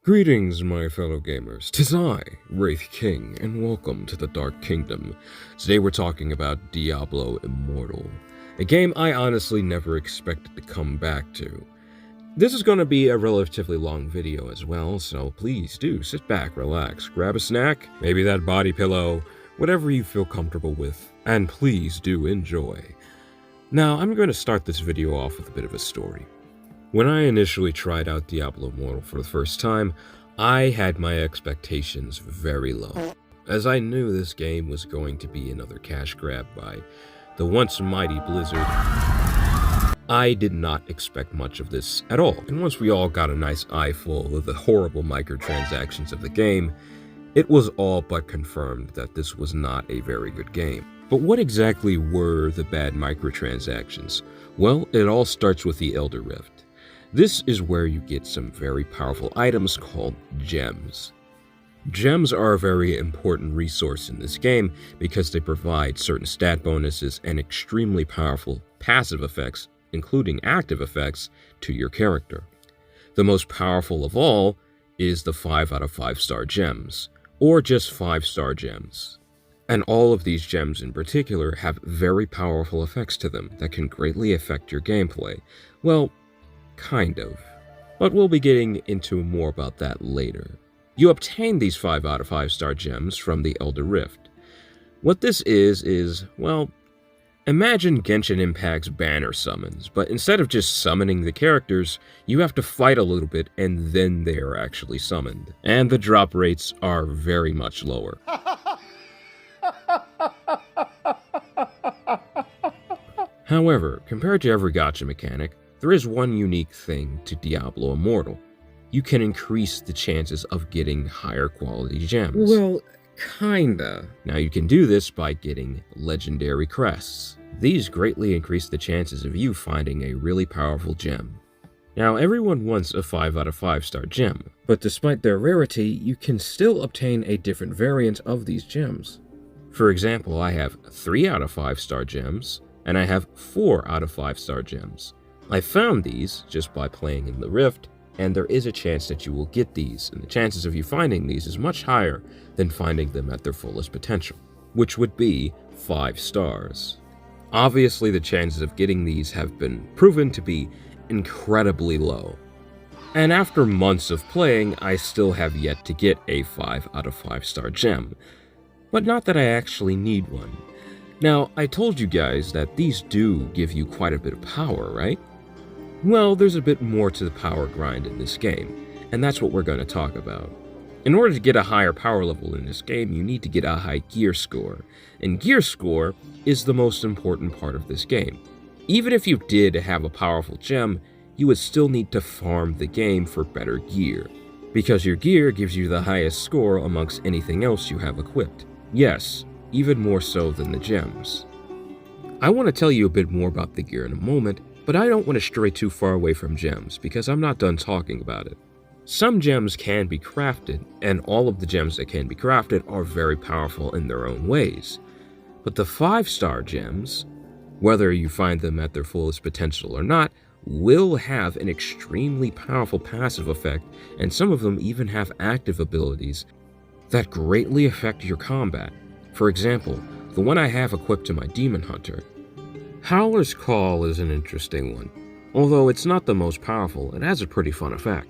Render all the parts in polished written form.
Greetings, my fellow gamers. 'Tis I, Wraith King, and welcome to the Dark Kingdom. Today we're talking about Diablo Immortal, a game I honestly never expected to come back to. This is going to be a relatively long video as well, so please do sit back, relax, grab a snack, maybe that body pillow, whatever you feel comfortable with, and please do enjoy. Now, I'm going to start this video off with a bit of a story. When I initially tried out Diablo Immortal for the first time, I had my expectations very low, as I knew this game was going to be another cash grab by the once mighty Blizzard. I did not expect much of this at all, and once we all got a nice eyeful of the horrible microtransactions of the game, it was all but confirmed that this was not a very good game. But what exactly were the bad microtransactions? Well, it all starts with the Elder Rift. This is where you get some very powerful items called gems. Gems are a very important resource in this game because they provide certain stat bonuses and extremely powerful passive effects, including active effects, to your character. The most powerful of all is the 5 out of 5 star gems, or just 5-star gems. And all of these gems in particular have very powerful effects to them that can greatly affect your gameplay. Well, kind of. But we'll be getting into more about that later. You obtain these 5 out of 5 star gems from the Elder Rift. What this is, well, imagine Genshin Impact's banner summons, but instead of just summoning the characters, you have to fight a little bit and then they are actually summoned. And the drop rates are very much lower. However, compared to every gacha mechanic, there is one unique thing to Diablo Immortal. You can increase the chances of getting higher quality gems. Well, kinda. Now you can do this by getting legendary crests. These greatly increase the chances of you finding a really powerful gem. Now everyone wants a 5 out of 5 star gem, but despite their rarity, you can still obtain a different variant of these gems. For example, I have 3 out of 5 star gems, and I have 4 out of 5 star gems. I found these just by playing in the Rift, and there is a chance that you will get these, and the chances of you finding these is much higher than finding them at their fullest potential, which would be 5 stars. Obviously, the chances of getting these have been proven to be incredibly low. And after months of playing, I still have yet to get a 5 out of 5 star gem. But not that I actually need one. Now, I told you guys that these do give you quite a bit of power, right? Well, there's a bit more to the power grind in this game, and that's what we're going to talk about. In order to get a higher power level in this game, you need to get a high gear score, and gear score is the most important part of this game. Even if you did have a powerful gem, you would still need to farm the game for better gear, because your gear gives you the highest score amongst anything else you have equipped. Yes, even more so than the gems. I want to tell you a bit more about the gear in a moment, but I don't want to stray too far away from gems because I'm not done talking about it. Some gems can be crafted, and all of the gems that can be crafted are very powerful in their own ways. But the 5-star gems, whether you find them at their fullest potential or not, will have an extremely powerful passive effect, and some of them even have active abilities that greatly affect your combat. For example, the one I have equipped to my Demon Hunter. Howler's Call is an interesting one. Although it's not the most powerful, it has a pretty fun effect.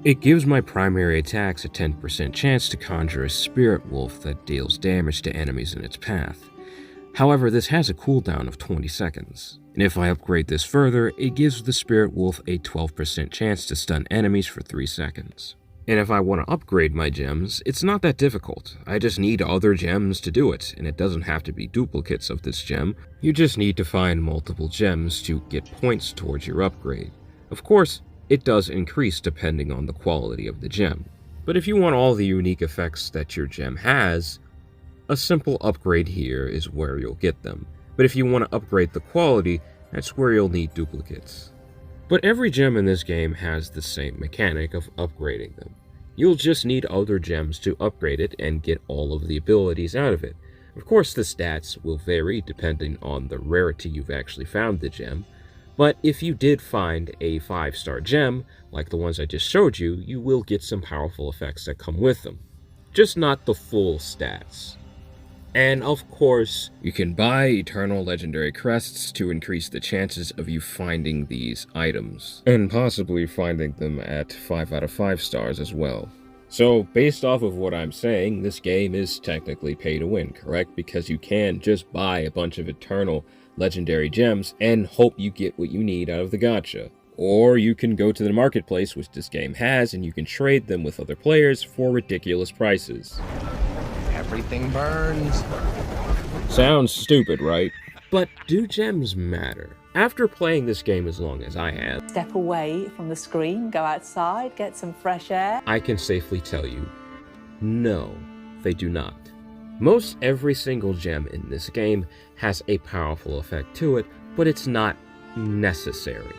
It gives my primary attacks a 10% chance to conjure a Spirit Wolf that deals damage to enemies in its path. However, this has a cooldown of 20 seconds. And if I upgrade this further, it gives the Spirit Wolf a 12% chance to stun enemies for 3 seconds. And if I want to upgrade my gems, it's not that difficult. I just need other gems to do it, and it doesn't have to be duplicates of this gem. You just need to find multiple gems to get points towards your upgrade. Of course, it does increase depending on the quality of the gem. But if you want all the unique effects that your gem has, a simple upgrade here is where you'll get them. But if you want to upgrade the quality, that's where you'll need duplicates. But every gem in this game has the same mechanic of upgrading them. You'll just need other gems to upgrade it and get all of the abilities out of it. Of course, the stats will vary depending on the rarity you've actually found the gem, But if you did find a 5-star gem, like the ones I just showed you, you will get some powerful effects that come with them. Just not the full stats. And of course, you can buy eternal legendary crests to increase the chances of you finding these items, and possibly finding them at 5 out of 5 stars as well. So, based off of what I'm saying, this game is technically pay to win, correct? Because you can just buy a bunch of eternal legendary gems and hope you get what you need out of the gacha. Or you can go to the marketplace, which this game has, and you can trade them with other players for ridiculous prices. Everything burns. Sounds stupid, right? But do gems matter? After playing this game as long as I have, Step away from the screen, go outside, get some fresh air. I can safely tell you, no, they do not. Most every single gem in this game has a powerful effect to it, but it's not necessary.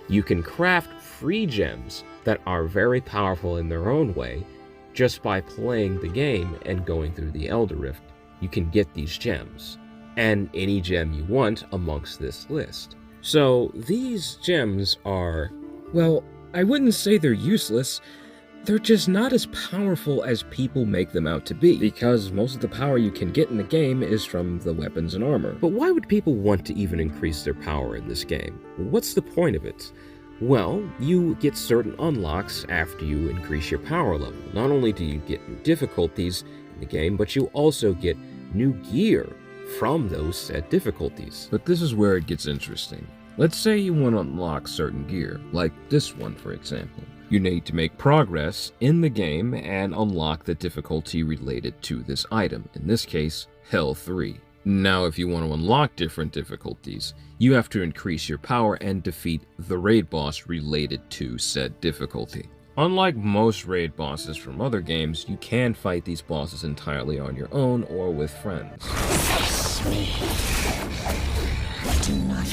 You can craft free gems that are very powerful in their own way just by playing the game and going through the Elder Rift. You can get these gems, and any gem you want amongst this list. So these gems are, well, I wouldn't say they're useless. They're just not as powerful as people make them out to be, because most of the power you can get in the game is from the weapons and armor. But why would people want to even increase their power in this game? What's the point of it? Well, you get certain unlocks after you increase your power level. Not only do you get new difficulties in the game, but you also get new gear from those said difficulties. But this is where it gets interesting. Let's say you want to unlock certain gear, like this one for example. You need to make progress in the game and unlock the difficulty related to this item, in this case, Hell 3. Now, if you want to unlock different difficulties, you have to increase your power and defeat the raid boss related to said difficulty. Unlike most raid bosses from other games, you can fight these bosses entirely on your own or with friends. Face me. Do not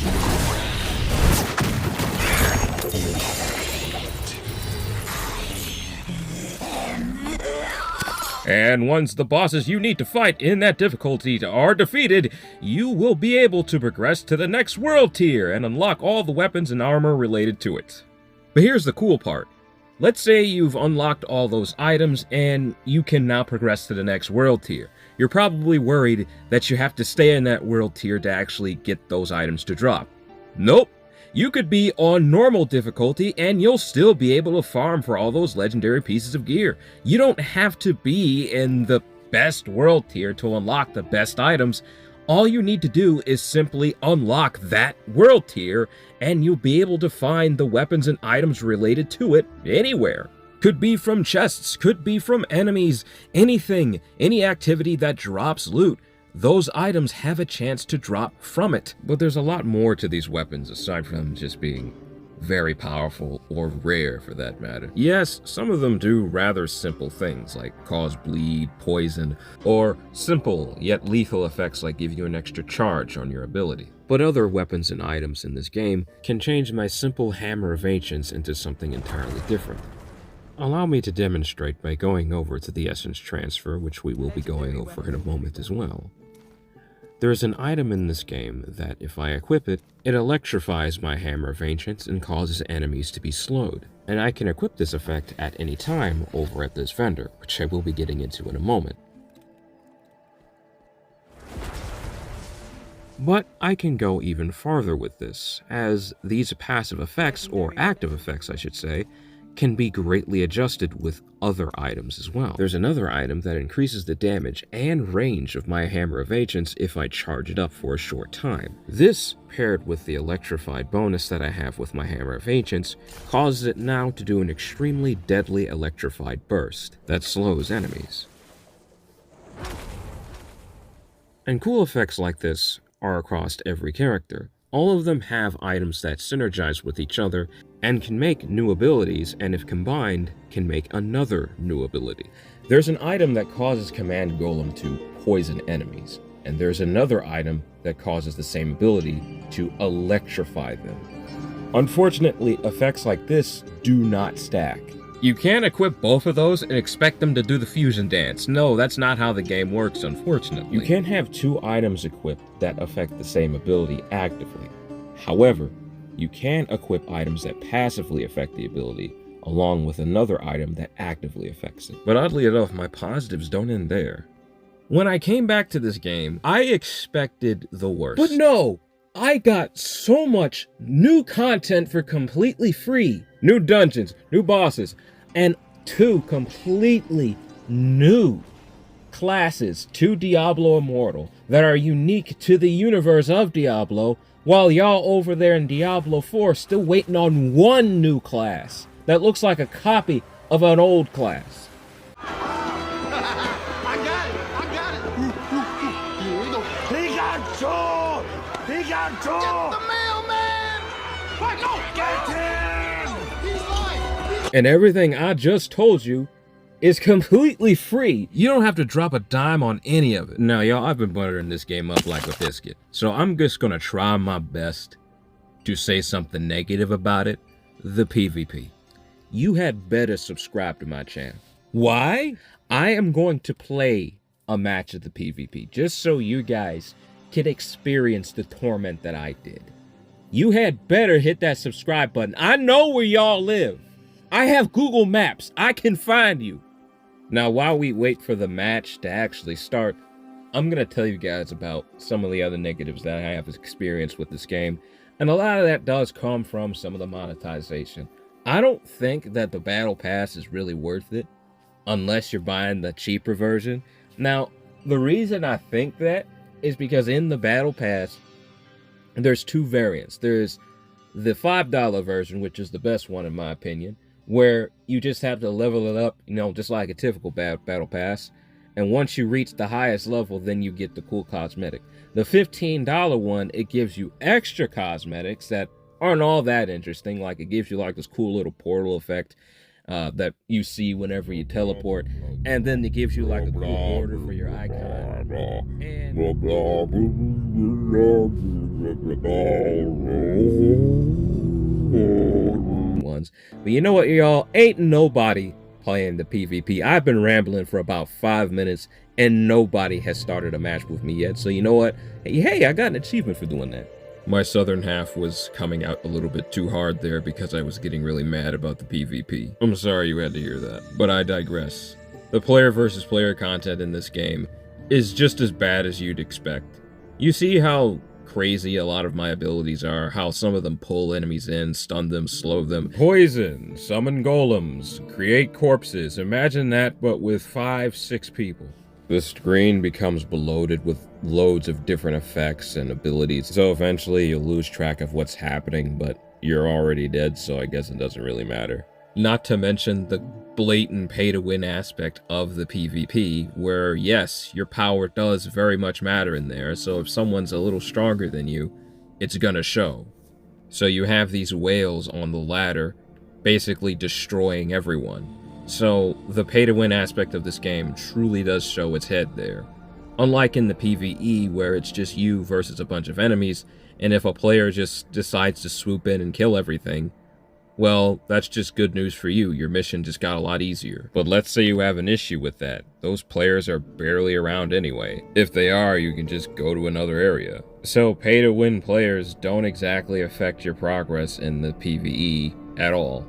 And once the bosses you need to fight in that difficulty are defeated, you will be able to progress to the next world tier and unlock all the weapons and armor related to it. But here's the cool part. Let's say you've unlocked all those items and you can now progress to the next world tier. You're probably worried that you have to stay in that world tier to actually get those items to drop. Nope. You could be on normal difficulty and you'll still be able to farm for all those legendary pieces of gear. You don't have to be in the best world tier to unlock the best items. All you need to do is simply unlock that world tier and you'll be able to find the weapons and items related to it anywhere. Could be from chests, could be from enemies, anything, any activity that drops loot. Those items have a chance to drop from it. But there's a lot more to these weapons aside from just being very powerful or rare for that matter. Yes, some of them do rather simple things like cause bleed, poison, or simple yet lethal effects like give you an extra charge on your ability. But other weapons and items in this game can change my simple Hammer of Ancients into something entirely different. Allow me to demonstrate by going over to the Essence Transfer, which we will be going over in a moment as well. There is an item in this game that, if I equip it, it electrifies my Hammer of Ancients and causes enemies to be slowed. And I can equip this effect at any time over at this vendor, which I will be getting into in a moment. But I can go even farther with this, as these passive effects, or active effects I should say, can be greatly adjusted with other items as well. There's another item that increases the damage and range of my Hammer of Ancients if I charge it up for a short time. This, paired with the electrified bonus that I have with my Hammer of Ancients, causes it now to do an extremely deadly electrified burst that slows enemies. And cool effects like this are across every character. All of them have items that synergize with each other and can make new abilities, and if combined, can make another new ability. There's an item that causes Command Golem to poison enemies, and there's another item that causes the same ability to electrify them. Unfortunately, effects like this do not stack. You can't equip both of those and expect them to do the fusion dance. No, that's not how the game works, unfortunately. You can't have two items equipped that affect the same ability actively. However, You can equip items that passively affect the ability, along with another item that actively affects it. But oddly enough, my positives don't end there. When I came back to this game, I expected the worst. But no! I got so much new content for completely free. New dungeons, new bosses, and 2 completely new classes to Diablo Immortal that are unique to the universe of Diablo, while y'all over there in Diablo 4 still waiting on 1 new class that looks like a copy of an old class. I got it! Here we go. He got two! He got two! Get the mailman! Get him! He's lying! And everything I just told you is completely free. You don't have to drop a dime on any of it. Now, y'all, I've been buttering this game up like a biscuit, so I'm just gonna try my best to say something negative about it. The PvP. You had better subscribe to my channel. Why? I am going to play a match of the PvP, just so you guys can experience the torment that I did. You had better hit that subscribe button. I know where y'all live. I have Google Maps. I can find you. Now, while we wait for the match to actually start, I'm going to tell you guys about some of the other negatives that I have experienced with this game. And a lot of that does come from some of the monetization. I don't think that the Battle Pass is really worth it unless you're buying the cheaper version. Now, the reason I think that is because in the Battle Pass, there's 2 variants. There's the $5 version, which is the best one in my opinion, where you just have to level it up, you know, just like a typical Battle Pass. And once you reach the highest level, then you get the cool cosmetic. The $15 one, it gives you extra cosmetics that aren't all that interesting. Like, it gives you like this cool little portal effect that you see whenever you teleport. And then it gives you like a cool border for your icon. And ones. But you know what, y'all? Ain't nobody playing the PvP. I've been rambling for about 5 minutes and nobody has started a match with me yet. So you know what? Hey, I got an achievement for doing that. My southern half was coming out a little bit too hard there because I was getting really mad about the PvP. I'm sorry you had to hear that, but I digress. The player versus player content in this game is just as bad as you'd expect. You see how crazy a lot of my abilities are, how some of them pull enemies in, stun them, slow them, poison, summon golems, create corpses. Imagine that, but with 5-6 people. The screen becomes bloated with loads of different effects and abilities, so eventually you'll lose track of what's happening, but you're already dead, so I guess it doesn't really matter. Not to mention the blatant pay-to-win aspect of the PvP, where yes, your power does very much matter in there, so if someone's a little stronger than you, it's gonna show. So you have these whales on the ladder, basically destroying everyone. So the pay-to-win aspect of this game truly does show its head there. Unlike in the PvE, where it's just you versus a bunch of enemies, and if a player just decides to swoop in and kill everything, well, that's just good news for you. Your mission just got a lot easier. But let's say you have an issue with that. Those players are barely around anyway. If they are, you can just go to another area. So pay-to-win players don't exactly affect your progress in the PvE at all.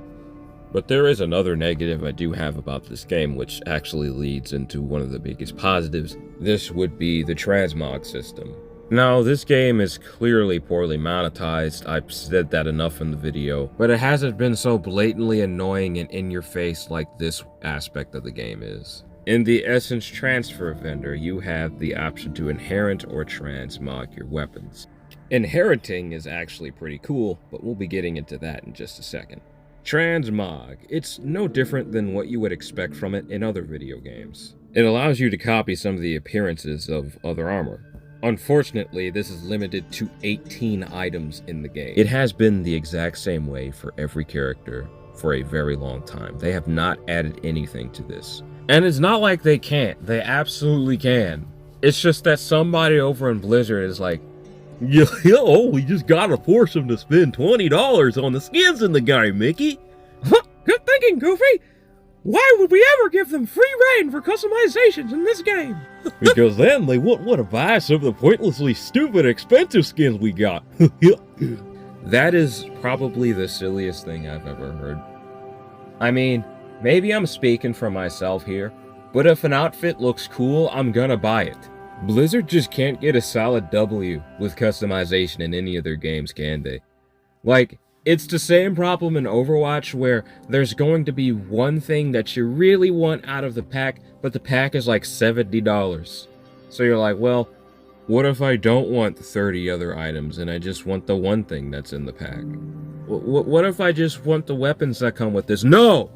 But there is another negative I do have about this game, which actually leads into one of the biggest positives. This would be the transmog system. Now, this game is clearly poorly monetized. I've said that enough in the video, but it hasn't been so blatantly annoying and in your face like this aspect of the game is. In the Essence Transfer vendor, you have the option to inherit or transmog your weapons. Inheriting is actually pretty cool, but we'll be getting into that in just a second. Transmog, it's no different than what you would expect from it in other video games. It allows you to copy some of the appearances of other armor. Unfortunately, this is limited to 18 items in the game. It has been the exact same way for every character for a very long time. They have not added anything to this. And it's not like they can't. They absolutely can. It's just that somebody over in Blizzard is like, yo, we just gotta force them to spend $20 on the skins in the game, Mickey. Good thinking, Goofy. Why would we ever give them free reign for customizations in this game? Because then they wouldn't want to buy some of the pointlessly stupid expensive skins we got. That is probably the silliest thing I've ever heard. I mean, maybe I'm speaking for myself here, but if an outfit looks cool, I'm gonna buy it. Blizzard just can't get a solid W with customization in any of their games, can they? Like, it's the same problem in Overwatch where there's going to be one thing that you really want out of the pack, but the pack is like $70. So you're like, well, what if I don't want 30 other items and I just want the one thing that's in the pack? What if I just want the weapons that come with this? No!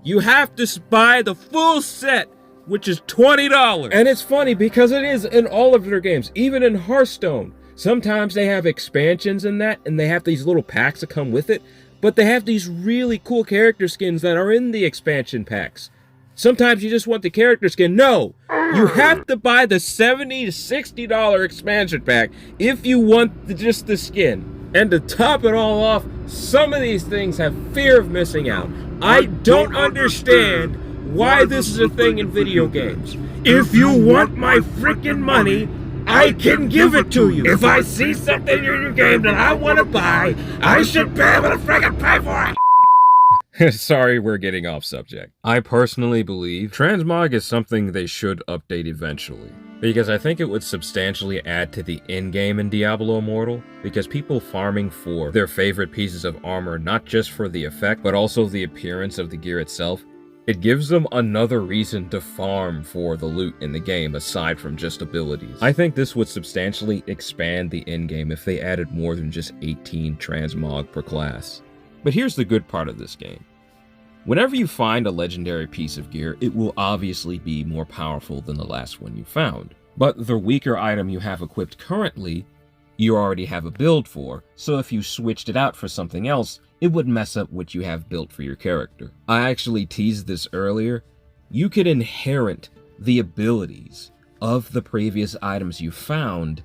You have to buy the full set, which is $20. And it's funny because it is in all of their games, even in Hearthstone. Sometimes they have expansions in that, and they have these little packs that come with it, but they have these really cool character skins that are in the expansion packs. Sometimes you just want the character skin. No! You have to buy the $70 to $60 expansion pack if you want just the skin. And to top it all off, some of these things have fear of missing out. I don't understand why this is a thing in video games. If you want my freaking money, I can give it to you. If I see something in your game that I want to buy, I should be able to freaking pay for it. Sorry, we're getting off subject. I personally believe transmog is something they should update eventually, because I think it would substantially add to the endgame in Diablo Immortal, because people farming for their favorite pieces of armor, not just for the effect, but also the appearance of the gear itself, it gives them another reason to farm for the loot in the game aside from just abilities. I think this would substantially expand the endgame if they added more than just 18 transmog per class. But here's the good part of this game. Whenever you find a legendary piece of gear, it will obviously be more powerful than the last one you found. But the weaker item you have equipped currently, you already have a build for, so if you switched it out for something else, it would mess up what you have built for your character. I actually teased this earlier. You could inherit the abilities of the previous items you found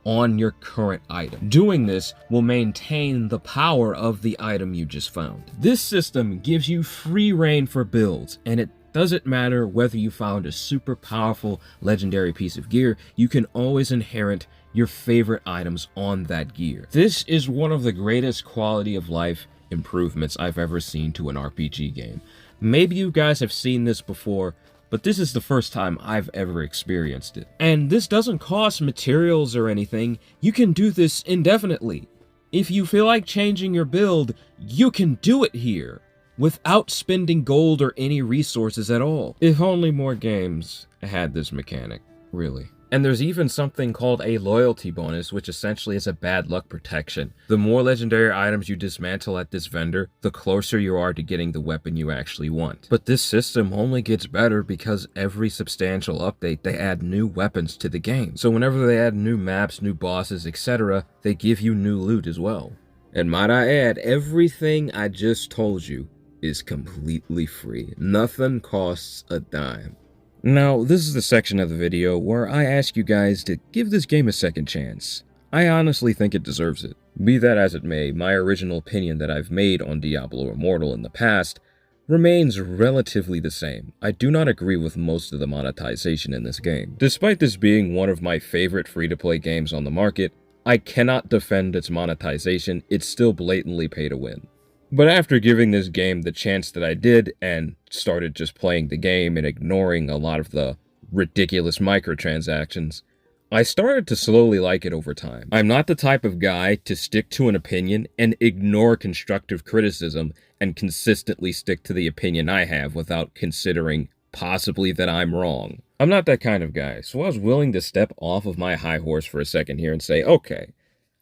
on your current item. Doing this will maintain the power of the item you just found. This system gives you free reign for builds, and it doesn't matter whether you found a super powerful legendary piece of gear, you can always inherit your favorite items on that gear. This is one of the greatest quality of life improvements I've ever seen to an RPG game. Maybe you guys have seen this before, but this is the first time I've ever experienced it. And this doesn't cost materials or anything. You can do this indefinitely. If you feel like changing your build, you can do it here without spending gold or any resources at all. If only more games had this mechanic, really. And there's even something called a loyalty bonus, which essentially is a bad luck protection. The more legendary items you dismantle at this vendor, the closer you are to getting the weapon you actually want. But this system only gets better because every substantial update, they add new weapons to the game. So whenever they add new maps, new bosses, etc., they give you new loot as well. And might I add, everything I just told you is completely free. Nothing costs a dime. Now, this is the section of the video where I ask you guys to give this game a second chance. I honestly think it deserves it. Be that as it may, my original opinion that I've made on Diablo Immortal in the past remains relatively the same. I do not agree with most of the monetization in this game. Despite this being one of my favorite free-to-play games on the market, I cannot defend its monetization. It's still blatantly pay to win. But after giving this game the chance that I did and started just playing the game and ignoring a lot of the ridiculous microtransactions, I started to slowly like it over time. I'm not the type of guy to stick to an opinion and ignore constructive criticism and consistently stick to the opinion I have without considering possibly that I'm wrong. I'm not that kind of guy, so I was willing to step off of my high horse for a second here and say, okay,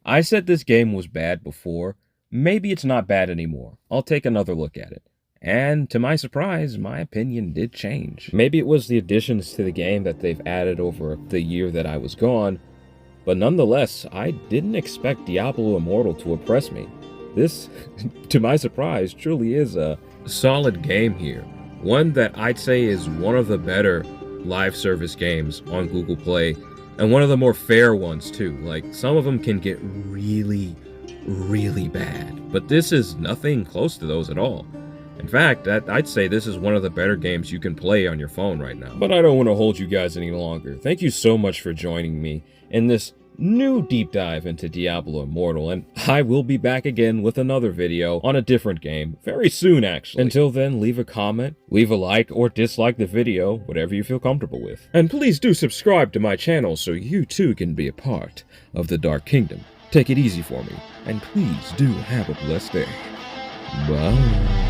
I said this game was bad before. Maybe it's not bad anymore. I'll take another look at it. And to my surprise, my opinion did change. Maybe it was the additions to the game that they've added over the year that I was gone, but nonetheless, I didn't expect Diablo Immortal to impress me. This, to my surprise, truly is a solid game here. One that I'd say is one of the better live service games on Google Play, and one of the more fair ones too. Like, some of them can get really bad, but this is nothing close to those at all. In fact, I'd say this is one of the better games you can play on your phone right now. But I don't want to hold you guys any longer. Thank you so much for joining me in this new deep dive into Diablo Immortal, and I will be back again with another video on a different game very soon, actually. Until then, leave a comment, leave a like, or dislike the video, whatever you feel comfortable with. And please do subscribe to my channel so you too can be a part of the Dark Kingdom. Take it easy for me, and please do have a blessed day. Bye.